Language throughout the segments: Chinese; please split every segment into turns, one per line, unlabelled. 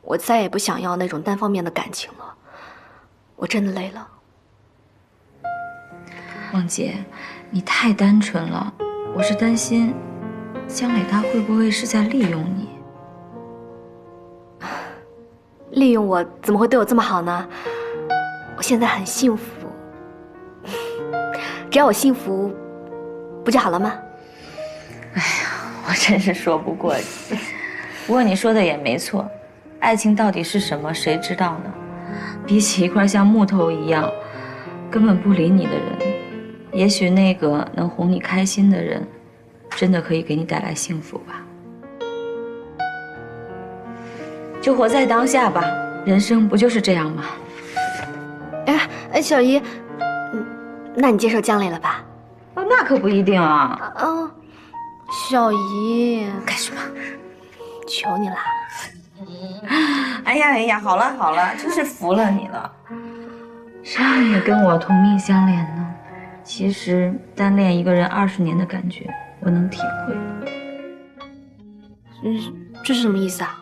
我再也不想要那种单方面的感情了。我真的累了。
梦洁，你太单纯了，我是担心江磊他会不会是在利用你？
利用我怎么会对我这么好呢？我现在很幸福，只要我幸福，不就好了吗？
哎呀，我真是说不过去。不过你说的也没错，爱情到底是什么，谁知道呢？比起一块像木头一样根本不理你的人，也许那个能哄你开心的人，真的可以给你带来幸福吧。就活在当下吧，人生不就是这样吗？
哎，小姨，那你接受江磊了吧？
哦，那可不一定啊。
小姨，
干什么？
求你啦！
哎呀，好了好了，真是服了你了。谁让你跟我同命相连呢？其实单恋一个人20年的感觉，我能体会。
这是什么意思啊？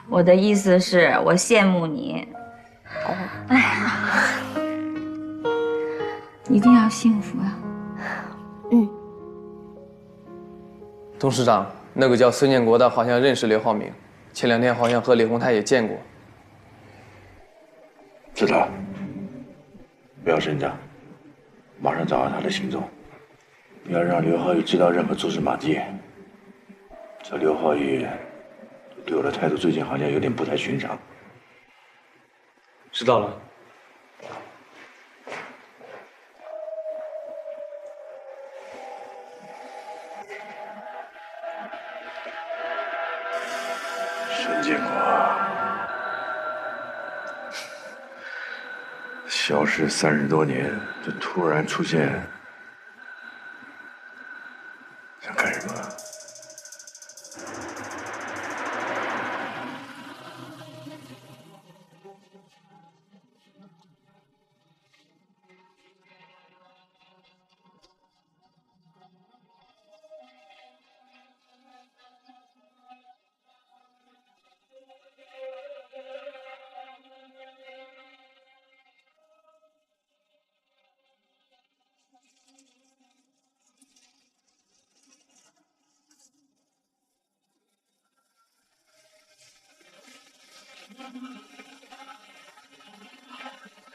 我的意思是我羡慕你。哎呀，一定要幸福啊！
董事长，那个叫孙建国的好像认识刘浩明，前2天好像和李洪泰也见过。
是他，不要声张，马上找到他的行踪，不要让刘浩宇知道任何蛛丝马迹。这刘浩宇对我的态度最近好像有点不太寻常。
知道了。
孙建国，消失30多年，这突然出现，想干什么？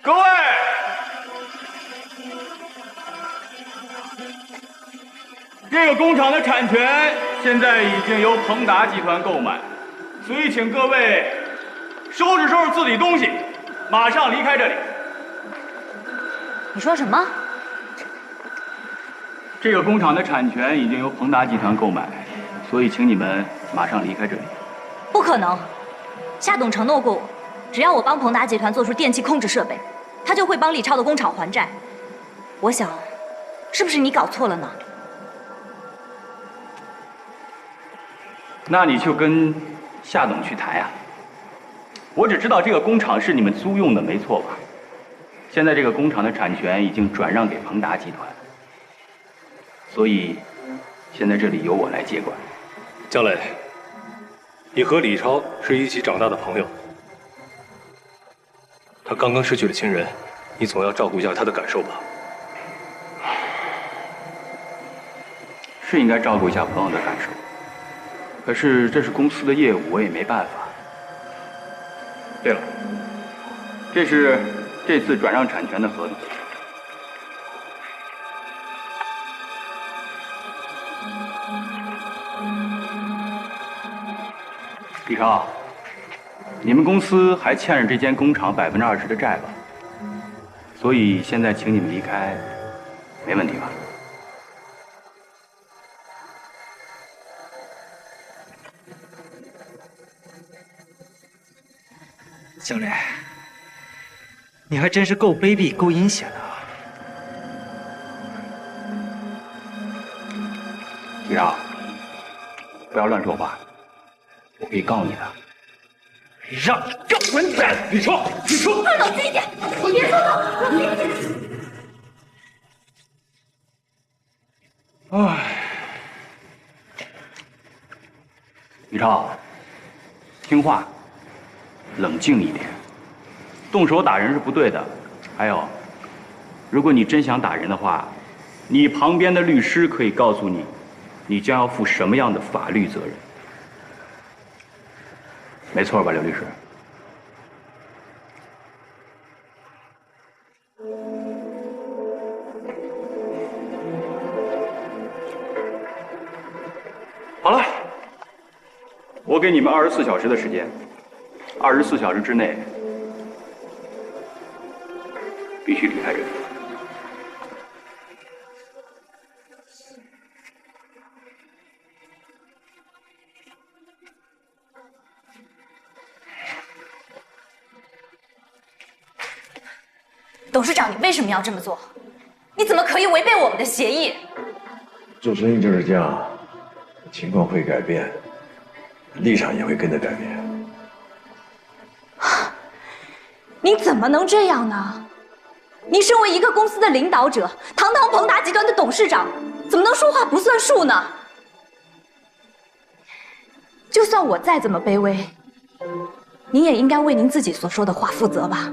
各位，这个工厂的产权现在已经由鹏达集团购买，所以请各位收拾收拾自己东西，马上离开这里。
你说什么？
这个工厂的产权已经由鹏达集团购买，所以请你们马上离开这里。
不可能，夏董承诺过我，只要我帮鹏达集团做出电气控制设备，他就会帮李超的工厂还债。我想，是不是你搞错了呢？
那你就跟夏董去谈呀。我只知道这个工厂是你们租用的，没错吧？现在这个工厂的产权已经转让给鹏达集团，所以现在这里由我来接管。
江磊，你和李超是一起长大的朋友，他刚刚失去了亲人，你总要照顾一下他的感受吧？
是应该照顾一下朋友的感受，可是这是公司的业务，我也没办法。对了，这是这次转让产权的合同。李超，你们公司还欠着这间工厂20%的债吧？所以现在请你们离开，没问题吧？
江磊，你还真是够卑鄙、够阴险的啊！
李超，不要乱说话，我可以告你的。
让你更混蛋！
李超，李超，
冷静一点，你别说了，冷静一点。
唉，李超，听话，冷静一点。动手打人是不对的。还有，如果你真想打人的话，你旁边的律师可以告诉你，你将要负什么样的法律责任。没错吧，刘律师？好了，我给你们24小时的时间，24小时之内必须离开这里。
董事长，你为什么要这么做？你怎么可以违背我们的协议？
做生意就是这样，情况会改变，立场也会跟着改变。
您怎么能这样呢？您身为一个公司的领导者，堂堂鹏达集团的董事长，怎么能说话不算数呢？就算我再怎么卑微，您也应该为您自己所说的话负责吧？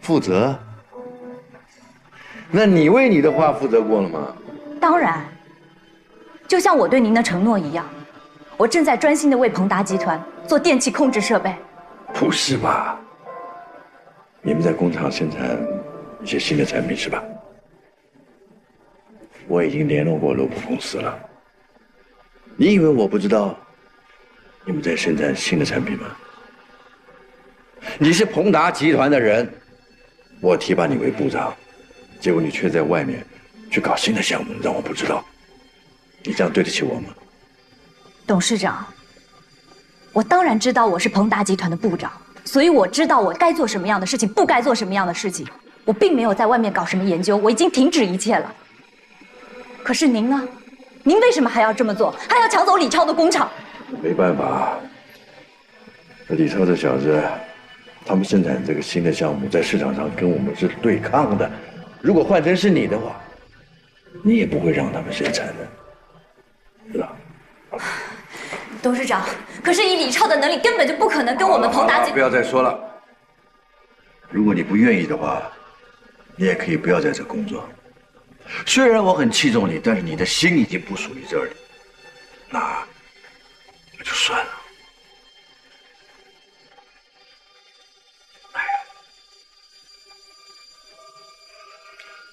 负责？那你为你的话负责过了吗？
当然，就像我对您的承诺一样，我正在专心的为鹏达集团做电气控制设备。
不是吧？你们在工厂生产一些新的产品是吧？我已经联络过罗布公司了。你以为我不知道你们在生产新的产品吗？你是鹏达集团的人，我提拔你为部长，结果你却在外面去搞新的项目，让我不知道。你这样对得起我吗？
董事长，我当然知道我是鹏达集团的部长，所以我知道我该做什么样的事情，不该做什么样的事情。我并没有在外面搞什么研究，我已经停止一切了。可是您呢？您为什么还要这么做？还要抢走李超的工厂？
没办法，李超这小子，他们生产这个新的项目，在市场上跟我们是对抗的。如果换成是你的话，你也不会让他们生产的，是吧？
董事长，可是以李超的能力，根本就不可能跟我们鹏达集团。
不要再说了。如果你不愿意的话，你也可以不要在这工作。虽然我很器重你，但是你的心已经不属于这里，那就算了。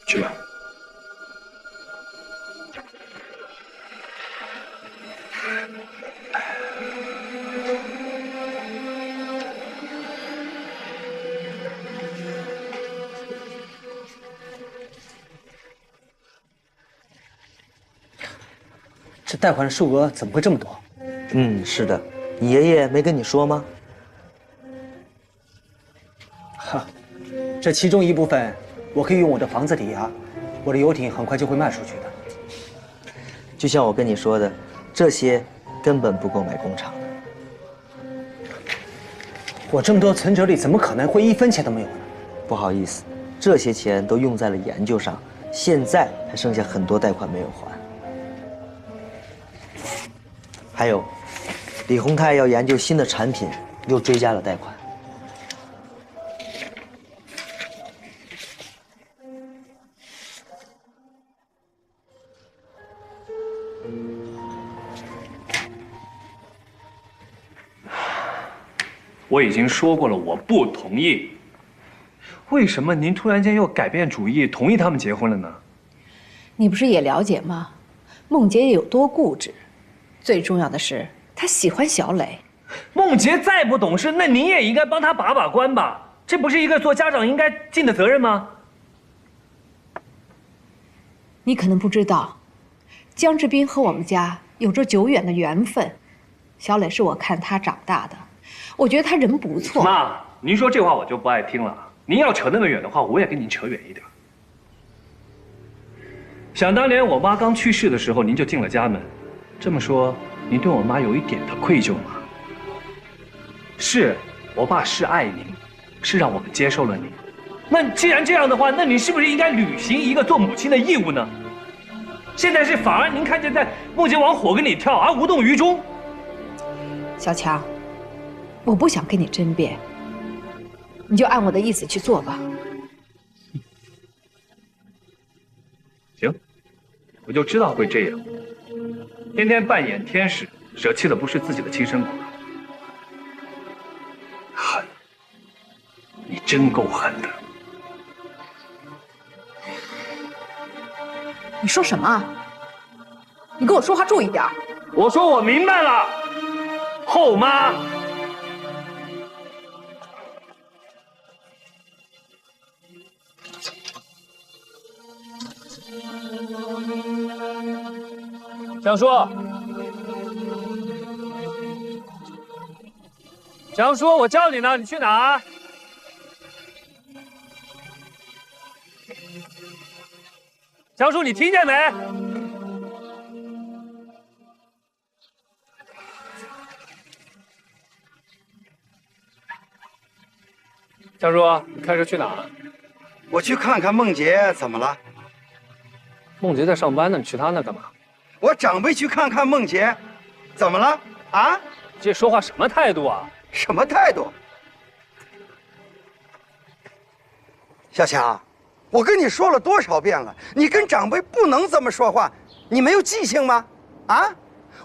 去吧。
这贷款的数额怎么会这么多？
是的，你爷爷没跟你说吗？
哈，这其中一部分我可以用我的房子抵押，我的游艇很快就会卖出去的。
就像我跟你说的，这些根本不够买工厂的。
我这么多存折里，怎么可能会一分钱都没有呢？
不好意思，这些钱都用在了研究上，现在还剩下很多贷款没有还。还有，李洪泰要研究新的产品，又追加了贷款。
我已经说过了，我不同意。为什么您突然间又改变主意，同意他们结婚了呢？
你不是也了解吗？孟杰有多固执，最重要的是他喜欢小磊。
孟杰再不懂事，那您也应该帮他把把关吧？这不是一个做家长应该尽的责任吗？
你可能不知道，江志斌和我们家有着久远的缘分。小磊是我看他长大的，我觉得他人不错。
妈，您说这话我就不爱听了。您要扯那么远的话，我也跟您扯远一点。想当年我妈刚去世的时候，您就进了家门。这么说，您对我妈有一点的愧疚吗？是，我爸是爱您，是让我们接受了您。那既然这样的话，那你是不是应该履行一个做母亲的义务呢？现在是反而您看见在梦洁往火跟里跳，而无动于衷。
小强，我不想跟你争辩，你就按我的意思去做吧。
行，我就知道会这样。天天扮演天使，舍弃的不是自己的亲生骨肉。狠，你真够狠的。
你说什么啊？你跟我说话注意点。
我说我明白了，后妈。强叔，强叔，我叫你呢，你去哪儿？强叔，你听见没？强叔，你开车去哪儿？
我去看看梦洁，怎么了？
梦洁在上班呢，你去她那干嘛？
我长辈去看看梦洁，怎么了？啊？
这说话什么态度啊？
什么态度？小强，我跟你说了多少遍了，你跟长辈不能这么说话，你没有记性吗？啊？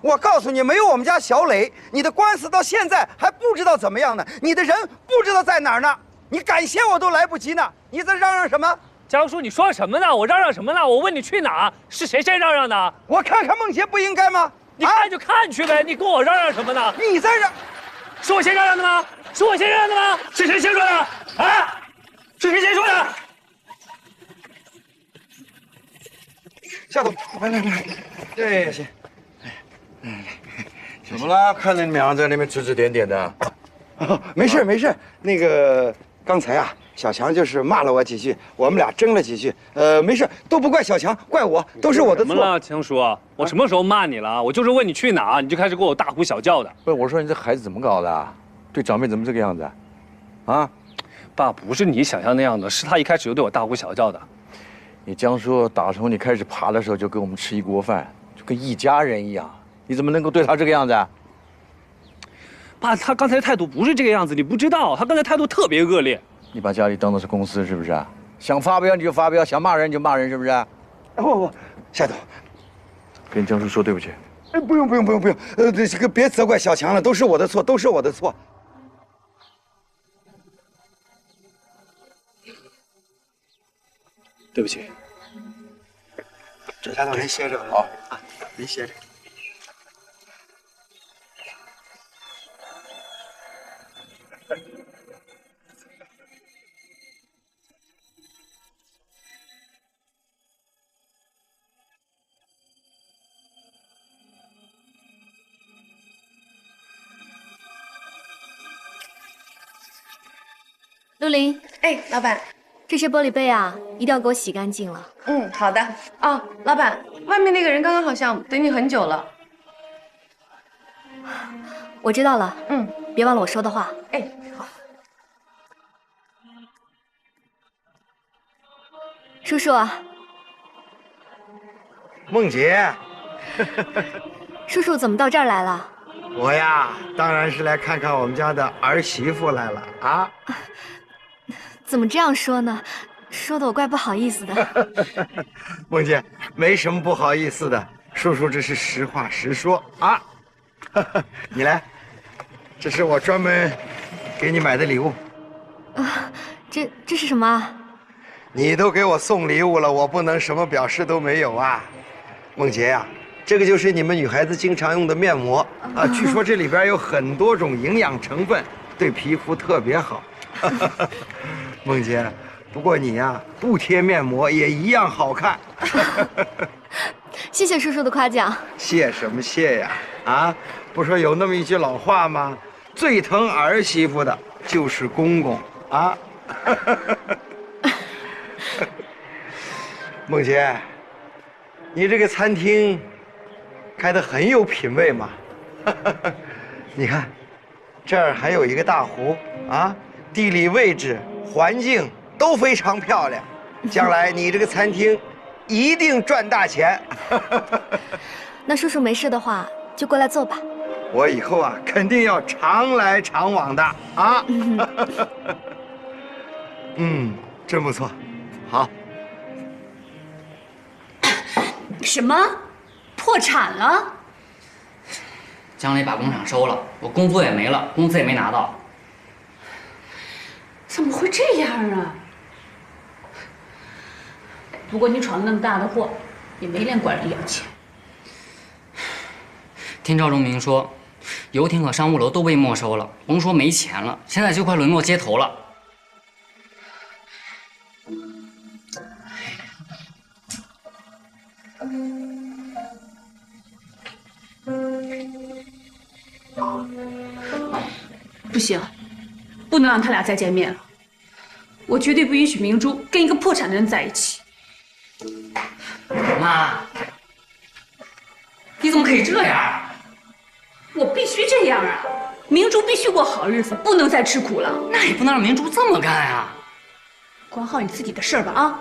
我告诉你，没有我们家小磊，你的官司到现在还不知道怎么样呢，你的人不知道在哪儿呢，你感谢我都来不及呢，你在嚷嚷什么？
江叔，你说什么呢？我嚷嚷什么呢？我问你去哪？是谁先嚷嚷的？
我看看梦洁不应该吗？
你看就看去呗，你跟我嚷嚷什么呢？
你在嚷，
是我先嚷嚷的吗？是我先嚷嚷的吗？是谁先说的？啊？是谁先说的？
夏总，来，对，行。
怎么了？看着你们俩在那边指指点点的。
哦，没事，那个刚才啊，小强就是骂了我几句，我们俩争了几句。没事，都不怪小强，怪我，都是我的错。
怎么了，强叔？我什么时候骂你了？我就是问你去哪，你就开始给我大呼小叫的。
不是，我说你这孩子怎么搞的？对长辈怎么这个样子？啊？
爸，不是你想象那样的，是他一开始就对我大呼小叫的。
你江叔打从你开始爬的时候就跟我们吃一锅饭，就跟一家人一样，你怎么能够对他这个样子啊？
爸，他刚才态度不是这个样子，你不知道，他刚才态度特别恶劣。
你把家里当作是公司是不是？想发飙你就发飙，想骂人你就骂人是不是？
不，夏总，
跟江叔说对不起。
哎，不用，这个别责怪小强了，都是我的错，都是我的错。
对不起。
夏总，您歇着吧。好啊，您歇着。
陆林，
哎，老板，
这些玻璃杯啊，一定要给我洗干净了。
嗯，好的。哦，老板，外面那个人刚刚好像等你很久了。
我知道了。嗯，别忘了我说的话。
哎，好。
叔叔啊，
梦洁，
叔叔怎么到这儿来了？
我呀，当然是来看看我们家的儿媳妇来了啊。
怎么这样说呢？说的我怪不好意思的。
梦洁，没什么不好意思的，叔叔这是实话实说啊。你来，这是我专门给你买的礼物。
啊，这是什么啊？
你都给我送礼物了，我不能什么表示都没有啊。梦洁呀，这个就是你们女孩子经常用的面膜啊，据说这里边有很多种营养成分，对皮肤特别好。梦洁，不过你呀，不贴面膜也一样好看。
谢谢叔叔的夸奖。
谢什么谢呀？啊，不说有那么一句老话吗？最疼儿媳妇的就是公公啊。梦洁，你这个餐厅开得很有品位嘛。你看，这儿还有一个大湖啊，地理位置、环境都非常漂亮。将来你这个餐厅一定赚大钱。
那叔叔没事的话，就过来坐吧。
我以后啊，肯定要常来常往的啊。嗯，真不错，好。
什么？破产了？
江磊把工厂收了，我工作也没了，工资也没拿到。
怎么会这样啊？不过你闯了那么大的祸，也没脸管人要钱。
听赵忠明说，游艇和商务楼都被没收了，甭说没钱了，现在就快沦落街头了。
不行，不能让他俩再见面了。我绝对不允许明珠跟一个破产的人在一起。
妈，你怎么可以这样？
我必须这样啊！明珠必须过好日子，不能再吃苦了。
那也不能让明珠这么干呀！
管好你自己的事儿吧啊！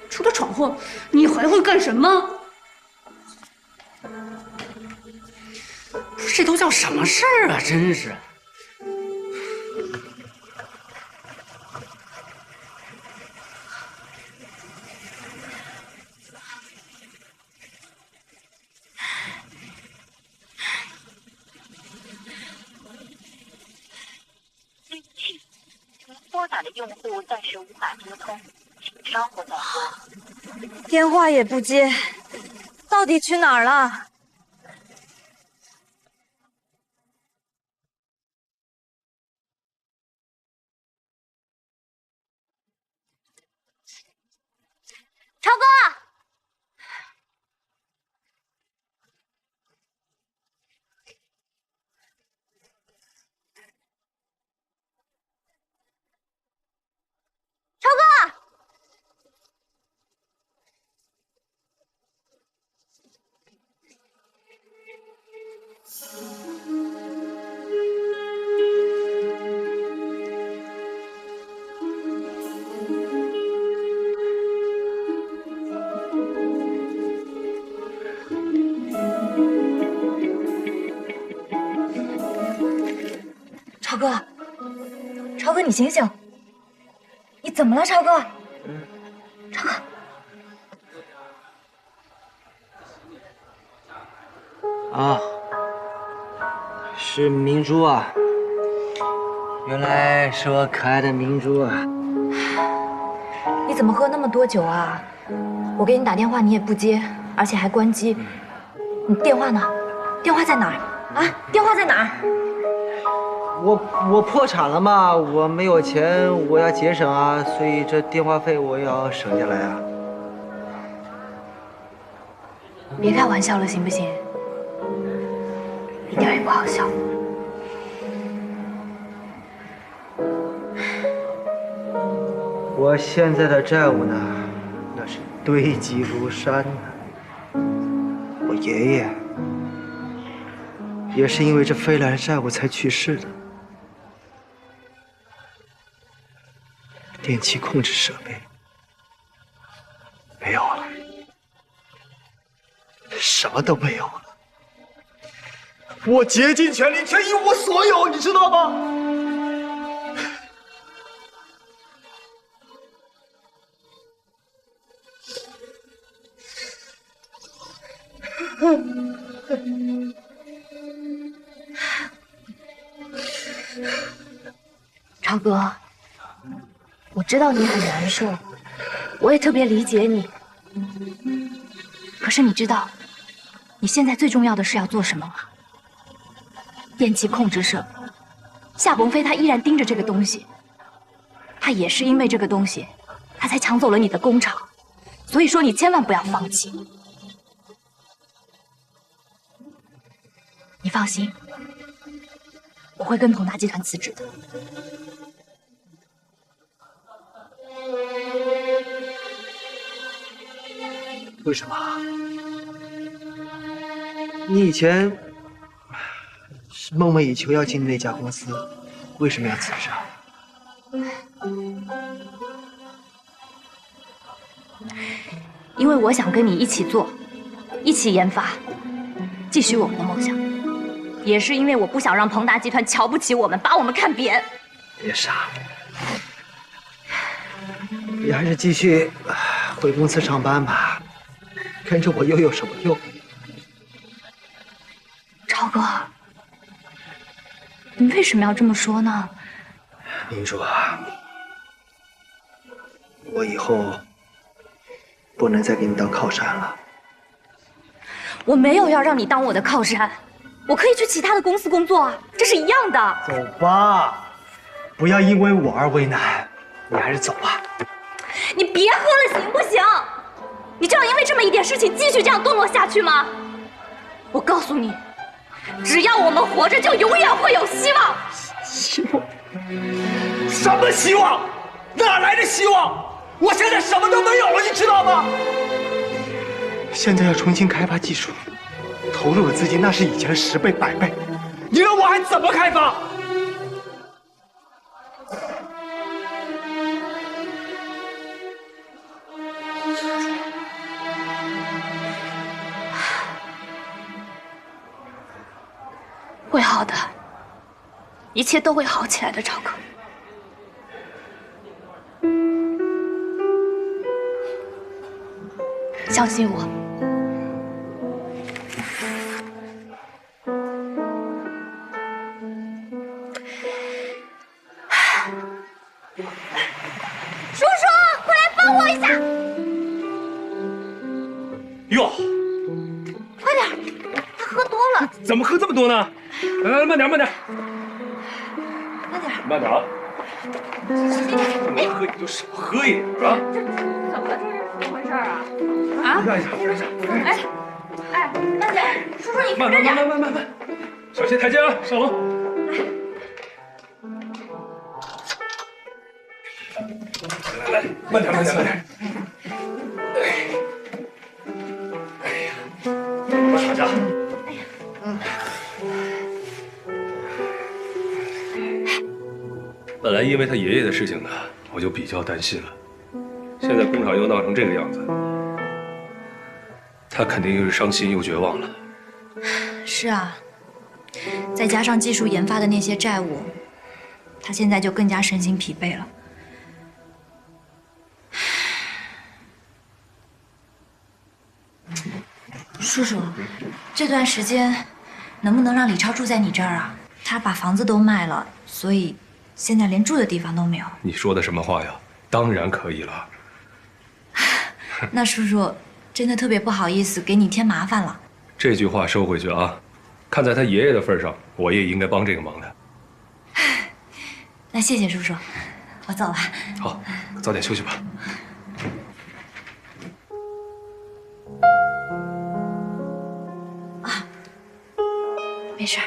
除了闯祸，你还会干什么？
这都叫什么事儿啊！真是。
拨打的用户暂时无法接通，请稍后再拨。
电话也不接，到底去哪儿了？
超哥，超哥，
超哥，超哥，你醒醒！你怎么了，超哥？超哥，
啊，是明珠啊！原来是我可爱的明珠啊！
你怎么喝那么多酒啊？我给你打电话你也不接，而且还关机。你电话呢？电话在哪儿？啊，电话在哪儿？
我破产了嘛，我没有钱，我要节省啊，所以这电话费我也要省下来啊。
别开玩笑了，行不行？一点也不好笑。
我现在的债务呢，那是堆积如山呢。我爷爷也是因为这飞来的债务才去世的。电气控制设备没有了，什么都没有了。我竭尽全力，却一无所有，你知道吗？
超哥，我知道你很难受，我也特别理解你。可是你知道，你现在最重要的是要做什么吗？电气控制设备，夏鹏飞他依然盯着这个东西，他也是因为这个东西，他才抢走了你的工厂。所以说，你千万不要放弃。你放心，我会跟鹏达集团辞职的。
为什么？你以前是梦寐以求要进那家公司，为什么要辞职啊？
因为我想跟你一起做，一起研发，继续我们的梦想。也是因为我不想让鹏达集团瞧不起我们，把我们看扁。
别傻，你还是继续回公司上班吧，跟着我又有什么用？
超哥，你为什么要这么说呢？
明珠啊，我以后不能再给你当靠山了。
我没有要让你当我的靠山，我可以去其他的公司工作啊，这是一样的。
走吧，不要因为我而为难，你还是走吧。
你别喝了行不行？你就要因为这么一点事情继续这样堕落下去吗？我告诉你，只要我们活着，就永远会有希望。
希望？什么希望？哪来的希望？我现在什么都没有了，你知道吗？现在要重新开发技术，投入的资金那是以前的10倍、100倍，你让我还怎么开发？
会好的，一切都会好起来的，超哥。相信我。叔叔，快来帮我一下！
哟，
快点，他喝多了。
怎么喝这么多呢？来，慢点，慢点，
慢点，
慢点啊！能喝你就少喝一点啊！
怎么了？这是怎么回事啊？
让一下，让一下。
哎，慢点，叔叔你
慢，小心台阶啊，上楼。来，慢点。哎呀，不吵架。本来因为他爷爷的事情呢，我就比较担心了。现在工厂又闹成这个样子，他肯定又是伤心又绝望了。
是啊，再加上技术研发的那些债务，他现在就更加身心疲惫了。叔叔，这段时间能不能让李超住在你这儿啊？他把房子都卖了，所以现在连住的地方都没有。
你说的什么话呀？当然可以了。
那叔叔真的特别不好意思，给你添麻烦了。
这句话收回去啊！看在他爷爷的份上，我也应该帮这个忙的。
那谢谢叔叔，我走了。
好，早点休息吧。
啊，没事儿。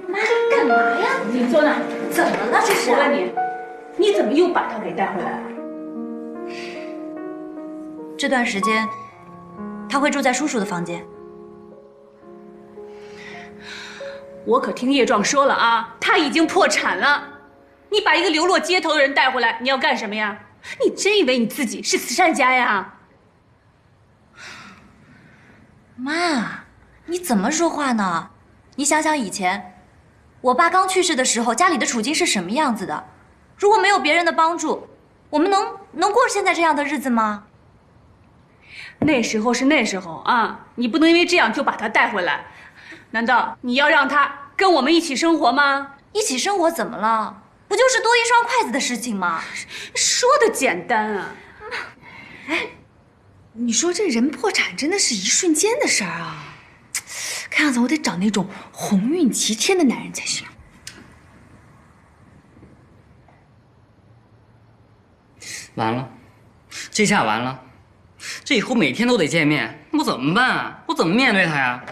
妈，干嘛呀？
你坐那。
怎么了？这是？
我问你，你怎么又把他给带回来了？
这段时间，他会住在叔叔的房间。
我可听叶壮说了啊，他已经破产了。你把一个流落街头的人带回来，你要干什么呀？你真以为你自己是慈善家呀？
妈，你怎么说话呢？你想想以前，我爸刚去世的时候，家里的处境是什么样子的？如果没有别人的帮助，我们能过现在这样的日子吗？
那时候是那时候啊，你不能因为这样就把他带回来。难道你要让他跟我们一起生活吗？
一起生活怎么了？不就是多一双筷子的事情吗？
说的简单啊。
哎，你说这人破产真的是一瞬间的事儿啊！看样子我得找那种鸿运齐天的男人才行。
完了，这下完了，这以后每天都得见面，我怎么办啊？我怎么面对他呀？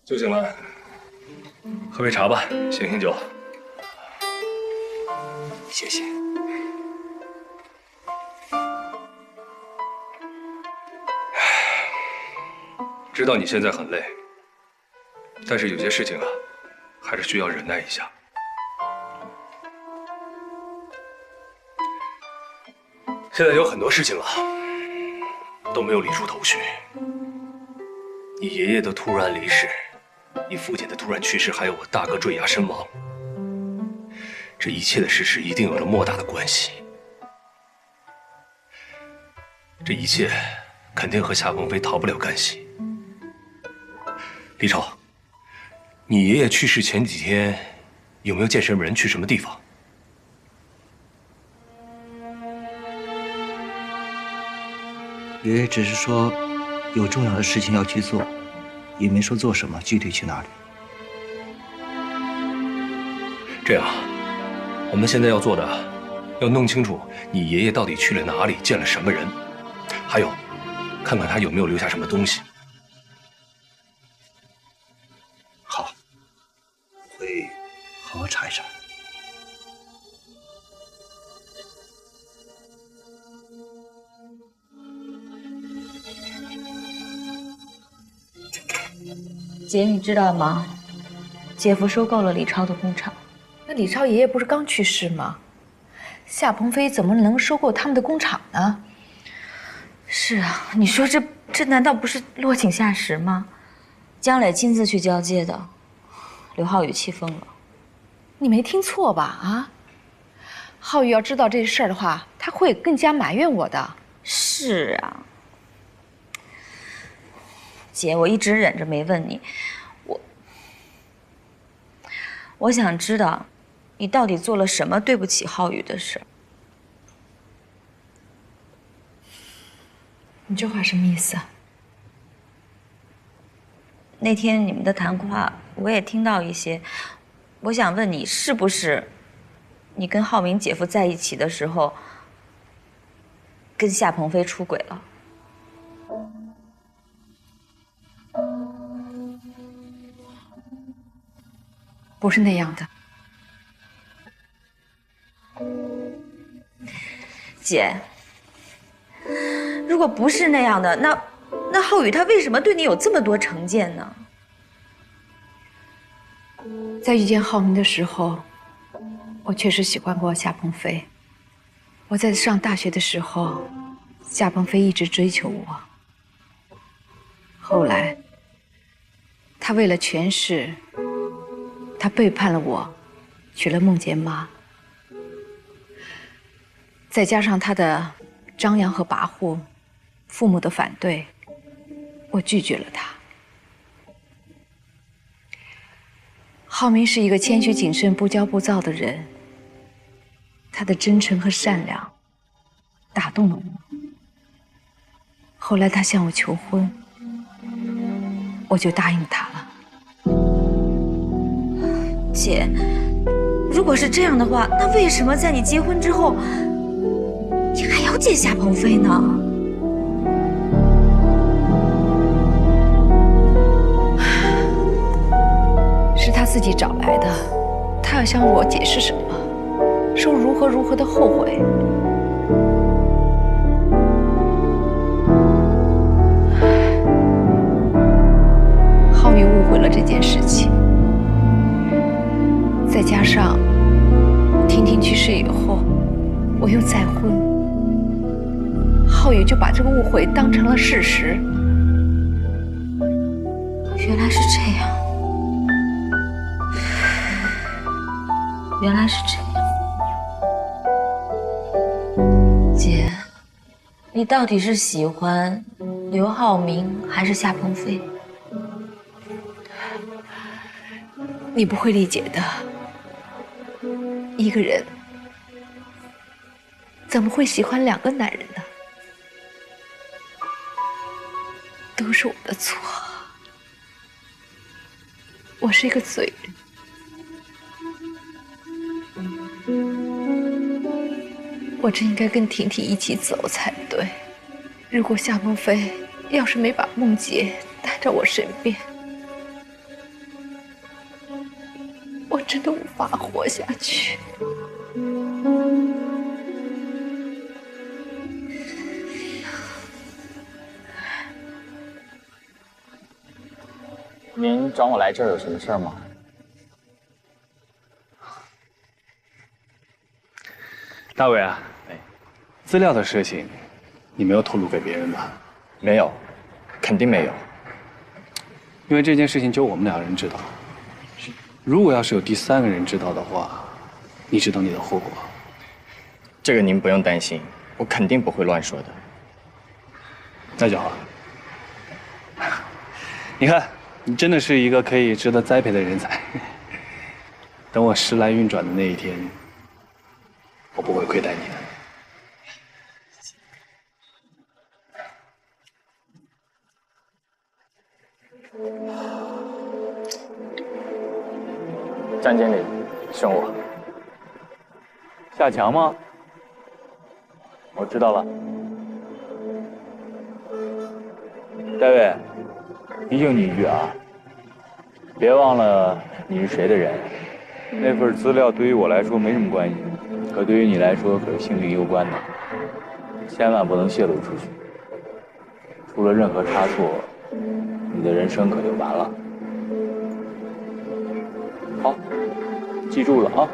就行了。喝杯茶吧，醒醒酒。
谢谢。
知道你现在很累，但是有些事情啊，还是需要忍耐一下。现在有很多事情啊，都没有理出头绪。你爷爷的突然离世，你父亲的突然去世，还有我大哥坠崖身亡，这一切的事实一定有着莫大的关系。这一切肯定和夏鹏飞逃不了干系。李超，你爷爷去世前几天有没有见什么人，去什么地方？
爷爷只是说有重要的事情要去做，也没说做什么，具体去哪里。
这样，我们现在要做的，要弄清楚你爷爷到底去了哪里，见了什么人，还有，看看他有没有留下什么东西。
好，我会好好查一查。
姐，你知道吗？姐夫收购了李超的工厂。
那李超爷爷不是刚去世吗？夏鹏飞怎么能收购他们的工厂呢？
是啊，你说这难道不是落井下石吗？江磊亲自去交接的，刘浩宇气疯了。
你没听错吧？啊，浩宇要知道这事儿的话，他会更加埋怨我的。
是啊，姐，我一直忍着没问你，我想知道，你到底做了什么对不起浩宇的事？
你这话什么意思啊？
那天你们的谈话我也听到一些，我想问你，是不是你跟浩明姐夫在一起的时候，跟夏鹏飞出轨了？
不是那样的，
姐。如果不是那样的，那浩宇他为什么对你有这么多成见呢？
在遇见浩明的时候，我确实喜欢过夏鹏飞。我在上大学的时候，夏鹏飞一直追求我。后来，他为了权势，他背叛了我，娶了梦洁妈。再加上他的张扬和跋扈，父母的反对，我拒绝了他。浩明是一个谦虚谨慎、不骄不躁的人，他的真诚和善良打动了我。后来他向我求婚，我就答应他了。
姐，如果是这样的话，那为什么在你结婚之后，你还要见夏鹏飞呢？
是他自己找来的，他要向我解释什么，说如何的后悔。浩宇误会了这件事情，再加上婷婷去世以后，我又再婚，浩宇就把这个误会当成了事实。
原来是这样。原来是这样，姐，你到底是喜欢刘浩明还是夏鹏飞？
你不会理解的。一个人怎么会喜欢两个男人呢？都是我的错，我是一个罪人。我真应该跟婷婷一起走才对。如果夏鹏飞要是没把梦洁带到我身边，真的无法活下去。
您找我来这儿有什么事儿吗？
大伟啊，资料的事情，你没有透露给别人吧？
没有，肯定没有。
因为这件事情就我们2人知道。如果要是有第3个人知道的话，你知道你的后果。
这个您不用担心，我肯定不会乱说的。
那就好。你看，你真的是一个可以值得栽培的人才。等我时来运转的那一天，我不会亏待你的。
张经理，选我。
下墙吗？我知道了。戴维，提醒你一句啊，别忘了你是谁的人。那份资料对于我来说没什么关系，可对于你来说可是性命攸关的，千万不能泄露出去。出了任何差错，你的人生可就完了。好，记住了啊。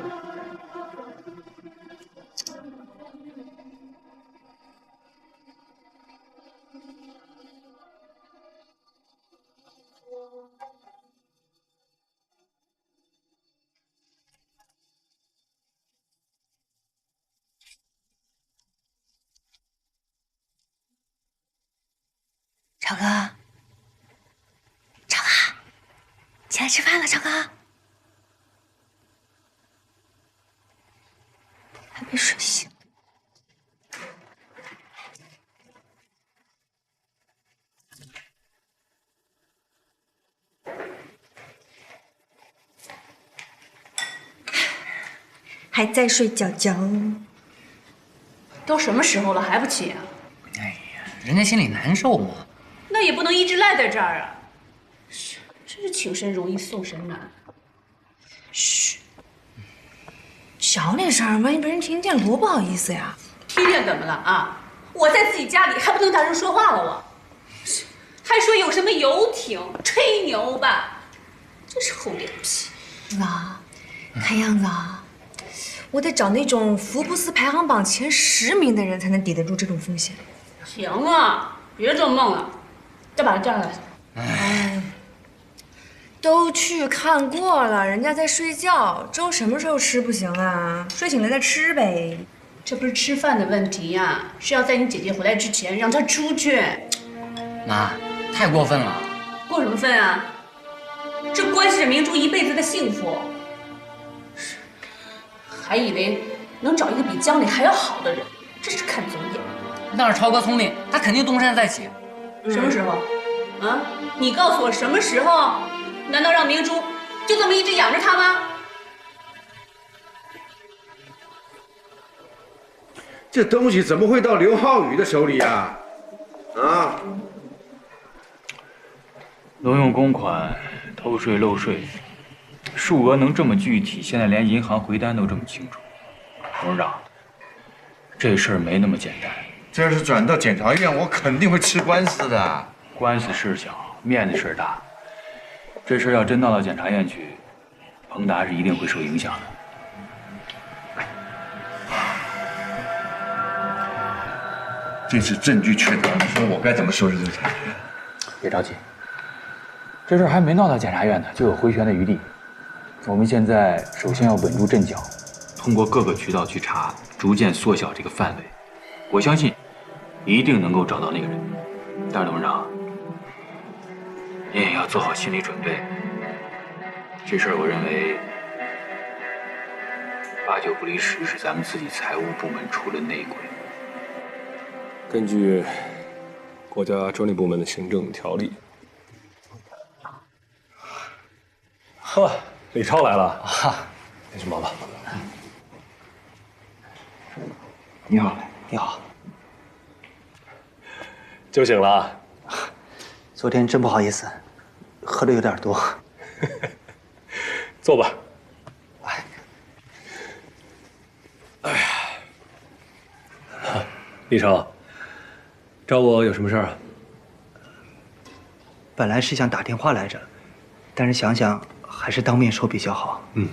超哥，超哥，起来吃饭了，超哥。还没睡醒。还在睡觉觉。
都什么时候了还不起啊？
人家心里难受嘛。
那也不能一直赖在这儿啊！真是请神容易送神难。
嘘，小点声，万一被人听见了多不好意思呀！
听见怎么了啊？我在自己家里还不能大声说话了我？还说有什么游艇，吹牛吧？真是厚脸皮。
啊，看样子啊，我得找那种福布斯排行榜前10名的人才能抵得住这种风险。
行啊，别做梦了，再把他叫来。
哎，都去看过了，人家在睡觉，粥什么时候吃不行啊？睡醒了再吃呗。
这不是吃饭的问题呀，是要在你姐姐回来之前让她出去。
妈，太过分了。
过什么分啊？这关系着明珠一辈子的幸福。还以为能找一个比江里还要好的人，真是看走眼。
要是超哥聪明，他肯定东山再起。
什么时候？啊？你告诉我什么时候？难道让明珠就这么一直养着他吗？
这东西怎么会到刘浩宇的手里呀？啊！
挪用公款、偷税漏税，数额能这么具体，现在连银行回单都这么清楚。董事长，这事儿没那么简单。
这要是转到检察院，我肯定会吃官司的。
官司事小，面子事大。这事要真闹到检察院去，彭达是一定会受影响的。
这次证据确凿，你说我该怎么收拾这个产权？
别着急，这事还没闹到检察院呢，就有回旋的余地。我们现在首先要稳住阵脚，通过各个渠道去查，逐渐缩小这个范围。我相信，一定能够找到那个人。但是董事长，您也要做好心理准备。这事儿我认为八九不离十，是咱们自己财务部门出了内鬼。
根据国家专利部门的行政条例。呵，李超来了啊，你去忙吧。
你好，你好。
酒醒了啊？
昨天真不好意思，喝的有点多。
坐吧。
李超，找我有什么事儿啊？
本来是想打电话来着，但是想想还是当面说比较好。
嗯。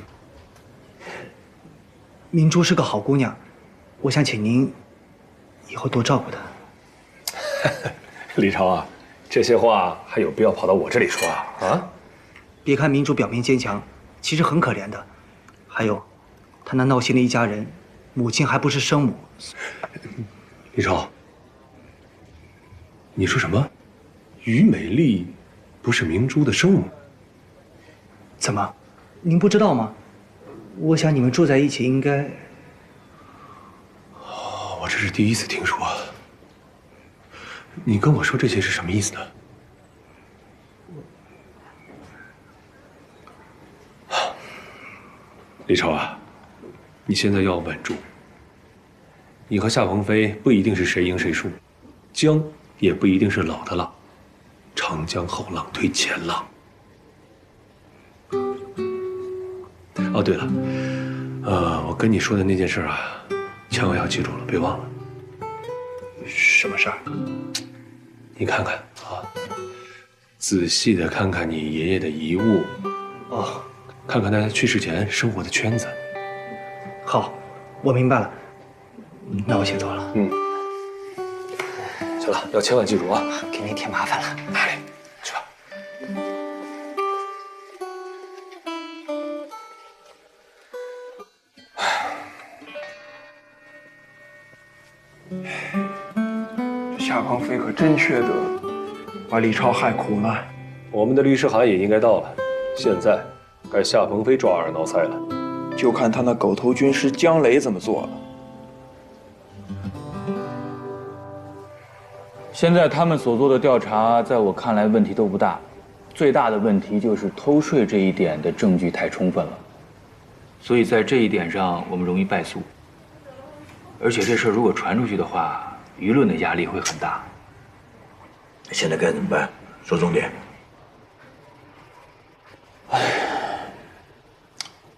明珠是个好姑娘，我想请您以后多照顾她。
李超啊，这些话还有必要跑到我这里说啊？啊！
别看明珠表面坚强，其实很可怜的。还有，她那闹心的一家人，母亲还不是生母。
李超，你说什么？于美丽不是明珠的生母？
怎么，您不知道吗？我想你们住在一起应该……
我这是第一次听说。你跟我说这些是什么意思呢？李超啊，你现在要稳住。你和夏鹏飞不一定是谁赢谁输，江也不一定是老的浪，长江后浪推前浪。哦，对了，我跟你说的那件事啊，千万要记住了，别忘了。
什么事儿？
你看看啊，仔细的看看你爷爷的遗物，
哦，
看看他去世前生活的圈子。
好，我明白了。那我先走了。
嗯。行了，要千万记住啊！
给您添麻烦了。
哎，去吧。
这夏鹏飞可真缺德，把李超害苦了。
我们的律师函也应该到了，现在该夏鹏飞抓耳挠腮了。
就看他那狗头军师姜雷怎么做了。
现在他们所做的调查，在我看来问题都不大，最大的问题就是偷税这一点的证据太充分了，所以在这一点上我们容易败诉。而且这事如果传出去的话，舆论的压力会很大。
现在该怎么办？说重点。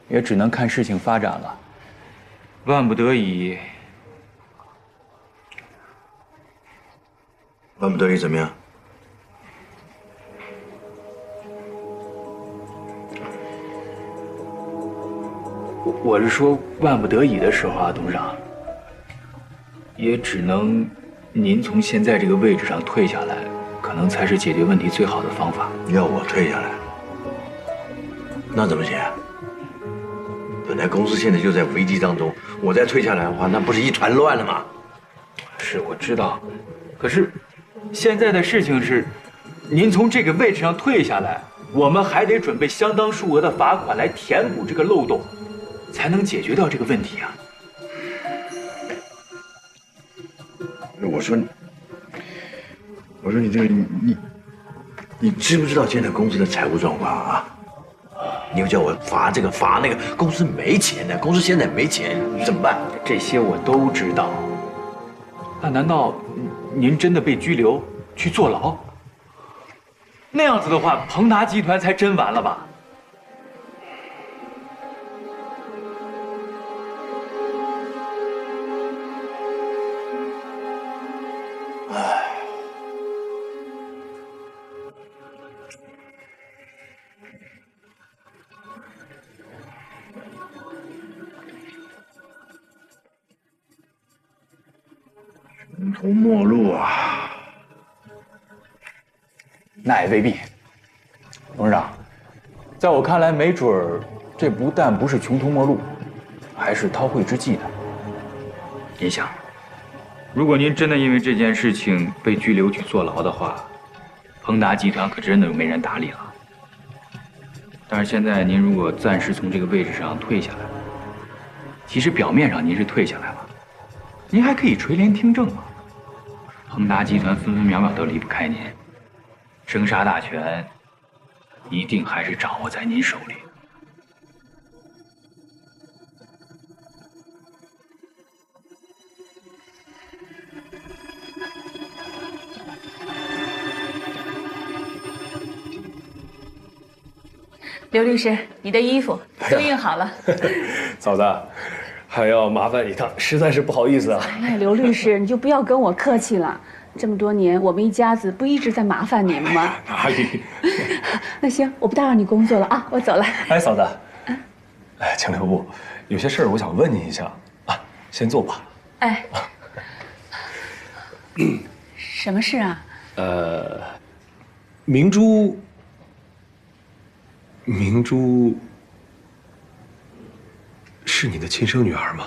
也只能看事情发展了。万不得已，
万不得已怎么样？
我是说万不得已的时候啊，董事长，也只能您从现在这个位置上退下来，可能才是解决问题最好的方法。
要我退下来，那怎么行？本来公司现在就在危机当中，我再退下来的话，那不是一团乱了吗？
是，我知道，可是现在的事情是，您从这个位置上退下来，我们还得准备相当数额的罚款来填补这个漏洞，才能解决掉这个问题啊。
我说你这个你知不知道现在公司的财务状况啊？你又叫我罚这个罚那个，公司没钱呢，公司现在没钱，怎么办？
这些我都知道。那难道您真的被拘留去坐牢？那样子的话，鹏达集团才真完了吧？
穷途末路啊！
那也未必。董事长，在我看来，没准儿这不但不是穷途末路，还是韬晦之计呢。您想，如果您真的因为这件事情被拘留去坐牢的话，鹏达集团可真的没人打理了。但是现在您如果暂时从这个位置上退下来，其实表面上您是退下来了，您还可以垂帘听政啊。鹏达集团分分秒秒都离不开您，生杀大权一定还是掌握在您手里。
刘律师，你的衣服都印好了。
嫂子，还要麻烦一趟，实在是不好意思啊。
哎，刘律师，你就不要跟我客气了。这么多年，我们一家子不一直在麻烦您吗？
哪里？
那行，我不打扰你工作了啊，我走了。
哎，嫂子，哎，请留步，有些事儿我想问您一下啊，先坐吧。
哎，什么事啊？
明珠是你的亲生女儿吗？